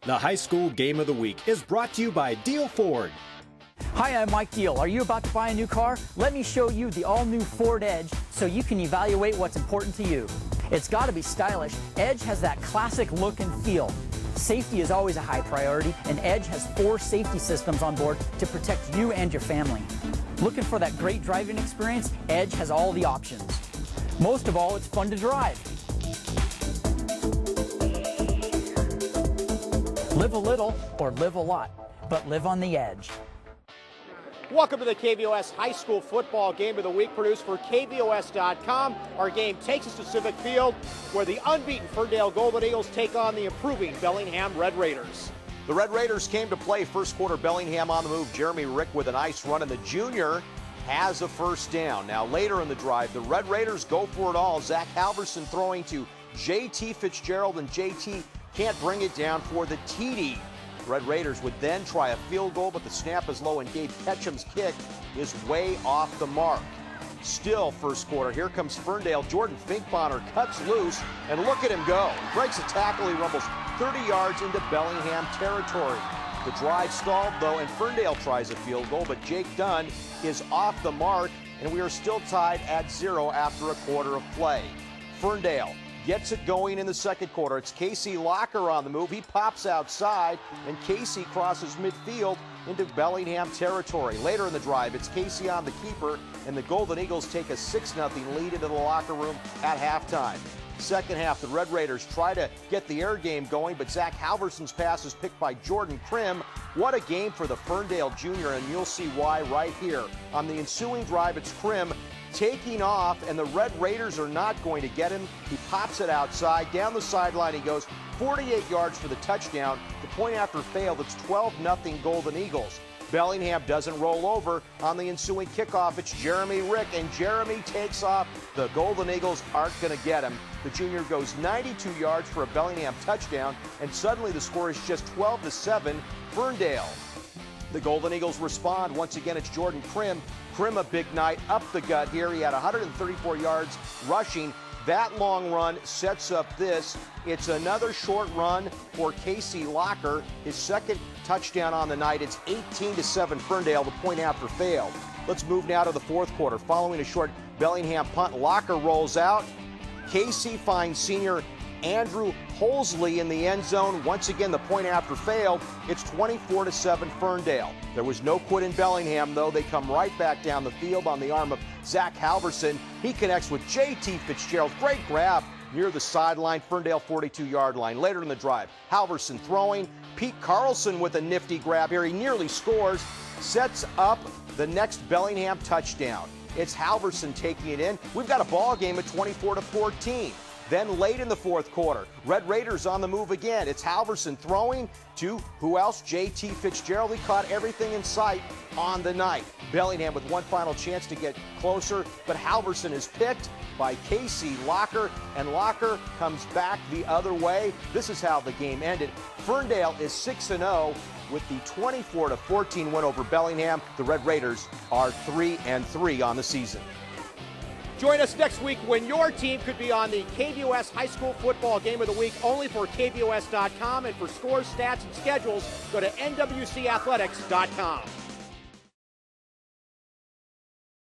The high school game of the week is brought to you by Deal Ford. Hi, I'm Mike Deal. Are you about to buy a new car? Let me show you the all-new Ford Edge so you can evaluate what's important to you. It's got to be stylish. Edge has that classic look and feel. Safety is always a high priority, and Edge has 4 safety systems on board to protect you and your family. Looking for that great driving experience? Edge has all the options. Most of all, it's fun to drive. Live a little or live a lot, but live on the edge. Welcome to the KVOS High School Football Game of the Week, produced for KVOS.com. Our game takes us to Civic Field, where the unbeaten Ferndale Golden Eagles take on the improving Bellingham Red Raiders. The Red Raiders came to play first quarter. Bellingham on the move. Jeremy Rick with a nice run, and the junior has a first down. Now later in the drive, the Red Raiders go for it all. Zach Halverson throwing to J.T. Fitzgerald, and J.T. can't bring it down for the TD. Red Raiders would then try a field goal, but the snap is low, and Gabe Ketchum's kick is way off the mark. Still first quarter. Here comes Ferndale. Jordan Finkbonner cuts loose, and look at him go. Breaks a tackle. He rumbles 30 yards into Bellingham territory. The drive stalled, though, and Ferndale tries a field goal, but Jake Dunn is off the mark, and we are still tied at 0 after a quarter of play. Ferndale gets it going in the second quarter. It's Casey Locker on the move. He pops outside, and Casey crosses midfield into Bellingham territory. Later in the drive, it's Casey on the keeper, and the Golden Eagles take a 6-0 lead into the locker room at halftime. Second half, the Red Raiders try to get the air game going, but Zach Halverson's pass is picked by Jordan Crim. What a game for the Ferndale junior, and you'll see why right here. On the ensuing drive, it's Crim taking off, and the Red Raiders are not going to get him. He pops it outside. Down the sideline he goes, 48 yards for the touchdown. The point after failed, it's 12-0 Golden Eagles. Bellingham doesn't roll over. On the ensuing kickoff, it's Jeremy Rick, and Jeremy takes off. The Golden Eagles aren't going to get him. The junior goes 92 yards for a Bellingham touchdown, and suddenly the score is just 12-7 Ferndale. The Golden Eagles respond. Once again, it's Jordan Crim. Crim, a big night up the gut here. He had 134 yards rushing. That long run sets up this. It's another short run for Casey Locker. His second touchdown on the night. It's 18-7 Ferndale. The point after failed. Let's move now to the fourth quarter. Following a short Bellingham punt, Locker rolls out. Casey finds senior Andrew Holsley in the end zone. Once again, the point after failed. It's 24-7 Ferndale. There was no quit in Bellingham, though. They come right back down the field on the arm of Zach Halverson. He connects with J.T. Fitzgerald. Great grab near the sideline, Ferndale 42-yard line. Later in the drive, Halverson throwing. Pete Carlson with a nifty grab here. He nearly scores, sets up the next Bellingham touchdown. It's Halverson taking it in. We've got a ball game at 24-14. Then late in the fourth quarter, Red Raiders on the move again. It's Halverson throwing to who else? J.T. Fitzgerald. He caught everything in sight on the night. Bellingham with one final chance to get closer, but Halverson is picked by Casey Locker, and Locker comes back the other way. This is how the game ended. Ferndale is 6-0 with the 24-14 win over Bellingham. The Red Raiders are 3-3 on the season. Join us next week when your team could be on the KVOS High School Football Game of the Week, only for KVOS.com. And for scores, stats, and schedules, go to NWCathletics.com.